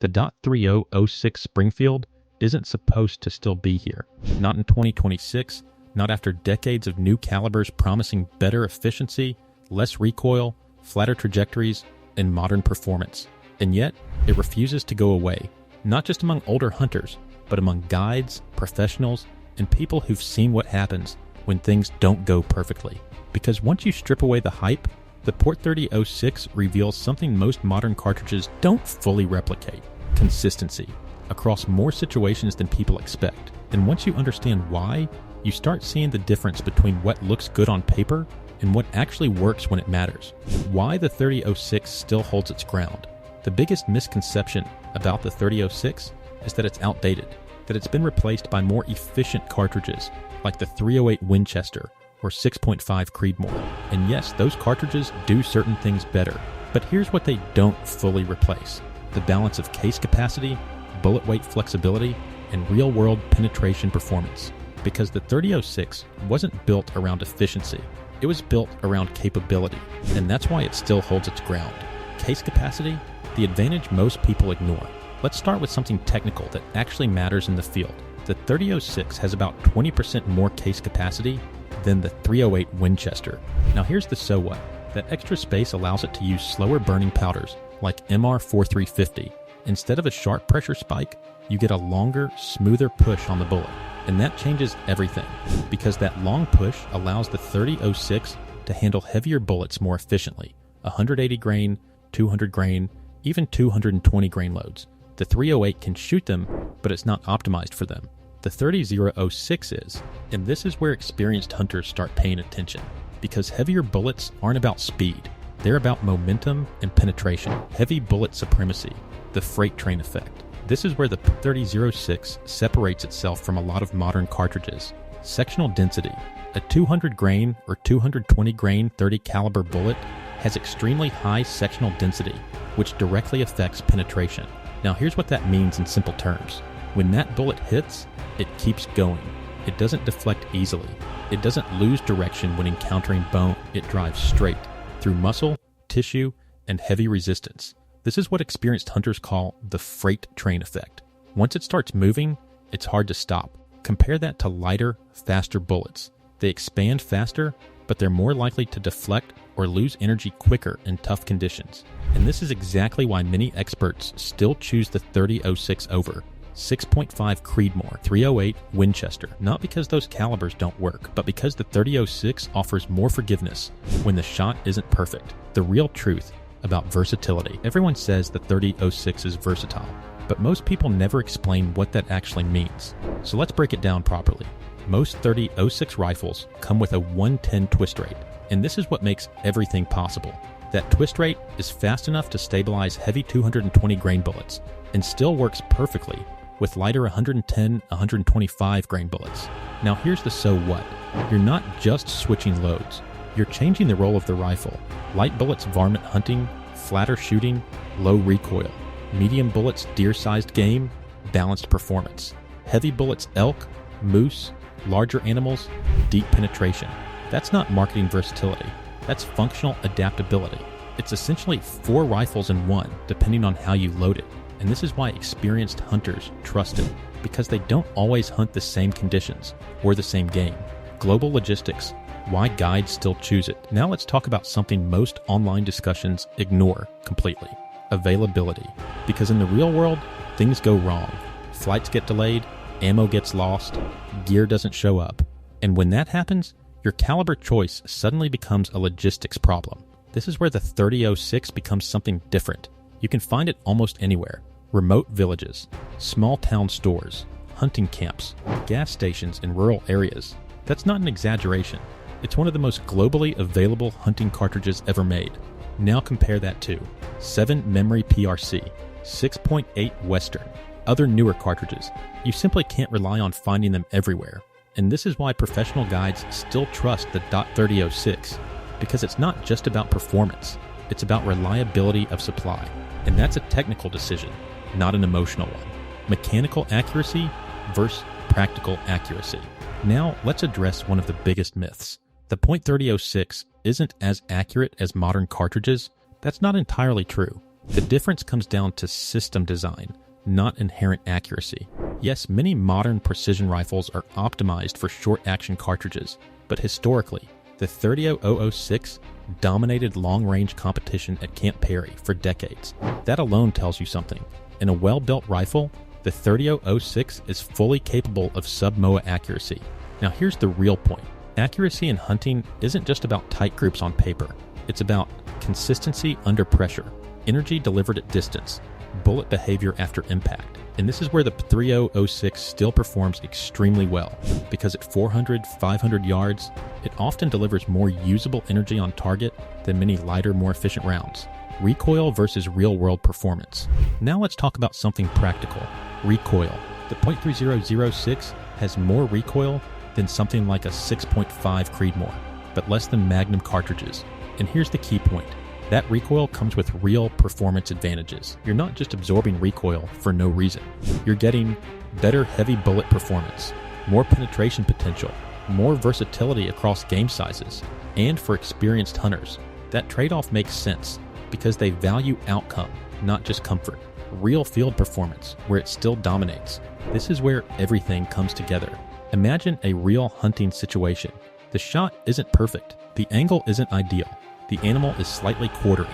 The .3006 Springfield isn't supposed to still be here. Not in 2026, not after decades of new calibers promising better efficiency, less recoil, flatter trajectories, and modern performance. And yet, it refuses to go away, not just among older hunters, but among guides, professionals, and people who've seen what happens when things don't go perfectly. Because once you strip away the hype, the Port 3006 reveals something most modern cartridges don't fully replicate: consistency, across more situations than people expect. And once you understand why, you start seeing the difference between what looks good on paper and what actually works when it matters. Why the 3006 still holds its ground. The biggest misconception about the 3006 is that it's outdated, that it's been replaced by more efficient cartridges like the 308 Winchester or 6.5 Creedmoor. And yes, those cartridges do certain things better, but here's what they don't fully replace: the balance of case capacity, bullet weight flexibility, and real-world penetration performance. Because the 3006 wasn't built around efficiency, it was built around capability, and that's why it still holds its ground. Case capacity, the advantage most people ignore. Let's start with something technical that actually matters in the field. The 3006 has about 20% more case capacity than the 308 Winchester. Now here's the so what. That extra space allows it to use slower burning powders like MR4350. Instead of a sharp pressure spike, you get a longer, smoother push on the bullet. And that changes everything, because that long push allows the 3006 to handle heavier bullets more efficiently. 180 grain, 200 grain, even 220 grain loads. The 308 can shoot them, but it's not optimized for them. The 3006 is, and this is where experienced hunters start paying attention, because heavier bullets aren't about speed. They're about momentum and penetration, heavy bullet supremacy, the freight train effect. This is where the 3006 separates itself from a lot of modern cartridges. Sectional density. A 200 grain or 220 grain 30 caliber bullet has extremely high sectional density, which directly affects penetration. Now here's what that means in simple terms. When that bullet hits, it keeps going. It doesn't deflect easily. It doesn't lose direction when encountering bone. It drives straight through muscle, tissue, and heavy resistance. This is what experienced hunters call the freight train effect. Once it starts moving, it's hard to stop. Compare that to lighter, faster bullets. They expand faster, but they're more likely to deflect or lose energy quicker in tough conditions. And this is exactly why many experts still choose the 3006 over 6.5 Creedmoor, 308 Winchester. Not because those calibers don't work, but because the 3006 offers more forgiveness when the shot isn't perfect. The real truth about versatility. Everyone says the 3006 is versatile, but most people never explain what that actually means. So let's break it down properly. Most 3006 rifles come with a 110 twist rate, and this is what makes everything possible. That twist rate is fast enough to stabilize heavy 220 grain bullets and still works perfectly with lighter 110, 125 grain bullets. Now here's the so what. You're not just switching loads. You're changing the role of the rifle. Light bullets varmint hunting, flatter shooting, low recoil. Medium bullets deer-sized game, balanced performance. Heavy bullets elk, moose, larger animals, deep penetration. That's not marketing versatility. That's functional adaptability. It's essentially 4 rifles in one, depending on how you load it. And this is why experienced hunters trust it, because they don't always hunt the same conditions or the same game. Global logistics. Why guides still choose it. Now let's talk about something most online discussions ignore completely: availability. Because in the real world, things go wrong. Flights get delayed, ammo gets lost, gear doesn't show up. And when that happens, your caliber choice suddenly becomes a logistics problem. This is where the 3006 becomes something different. You can find it almost anywhere. Remote villages, small town stores, hunting camps, gas stations in rural areas. That's not an exaggeration. It's one of the most globally available hunting cartridges ever made. Now compare that to 7 Memory PRC, 6.8 Western, other newer cartridges. You simply can't rely on finding them everywhere. And this is why professional guides still trust the .3006, because it's not just about performance, it's about reliability of supply. And that's a technical decision, not an emotional one. Mechanical accuracy versus practical accuracy. Now let's address one of the biggest myths. The .3006 isn't as accurate as modern cartridges. That's not entirely true. The difference comes down to system design, not inherent accuracy. Yes, many modern precision rifles are optimized for short-action cartridges, but historically, the 30006 dominated long-range competition at Camp Perry for decades. That alone tells you something. In a well-built rifle, the 30006 is fully capable of sub-MOA accuracy. Now here's the real point. Accuracy in hunting isn't just about tight groups on paper. It's about consistency under pressure, energy delivered at distance, bullet behavior after impact. And this is where the 30006 still performs extremely well, because at 400, 500 yards, it often delivers more usable energy on target than many lighter, more efficient rounds. Recoil versus real-world performance. Now let's talk about something practical. Recoil. The .3006 has more recoil than something like a 6.5 Creedmoor, but less than Magnum cartridges. And here's the key point. That recoil comes with real performance advantages. You're not just absorbing recoil for no reason. You're getting better heavy bullet performance, more penetration potential, more versatility across game sizes, and for experienced hunters. That trade-off makes sense because they value outcome, not just comfort. Real field performance, where it still dominates. This is where everything comes together. Imagine a real hunting situation. The shot isn't perfect. The angle isn't ideal. The animal is slightly quartering.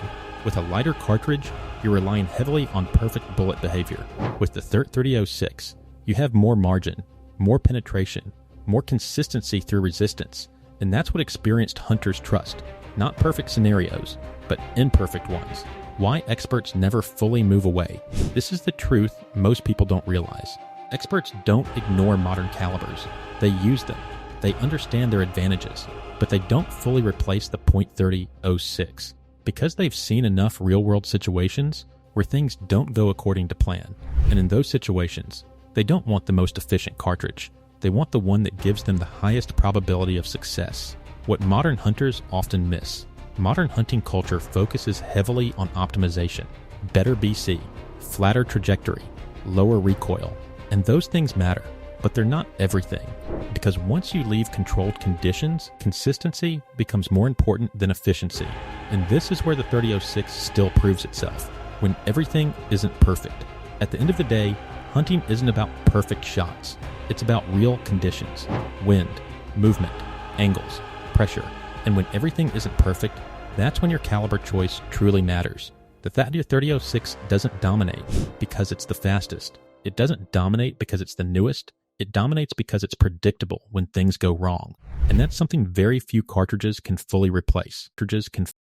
With a lighter cartridge, you're relying heavily on perfect bullet behavior. With the 30006, you have more margin, more penetration, more consistency through resistance, and that's what experienced hunters trust. Not perfect scenarios, but imperfect ones. Why experts never fully move away. This is the truth most people don't realize. Experts don't ignore modern calibers. They use them. They understand their advantages, but they don't fully replace the .3006 because they've seen enough real-world situations where things don't go according to plan. And in those situations, they don't want the most efficient cartridge. They want the one that gives them the highest probability of success. What modern hunters often miss. Modern hunting culture focuses heavily on optimization, better BC, flatter trajectory, lower recoil, and those things matter, but they're not everything. Because once you leave controlled conditions, consistency becomes more important than efficiency. And this is where the 3006 still proves itself, when everything isn't perfect. At the end of the day, hunting isn't about perfect shots. It's about real conditions, wind, movement, angles, pressure. And when everything isn't perfect, that's when your caliber choice truly matters. The 3006 doesn't dominate because it's the fastest. It doesn't dominate because it's the newest. It dominates because it's predictable when things go wrong. And that's something very few cartridges can fully replace. Cartridges can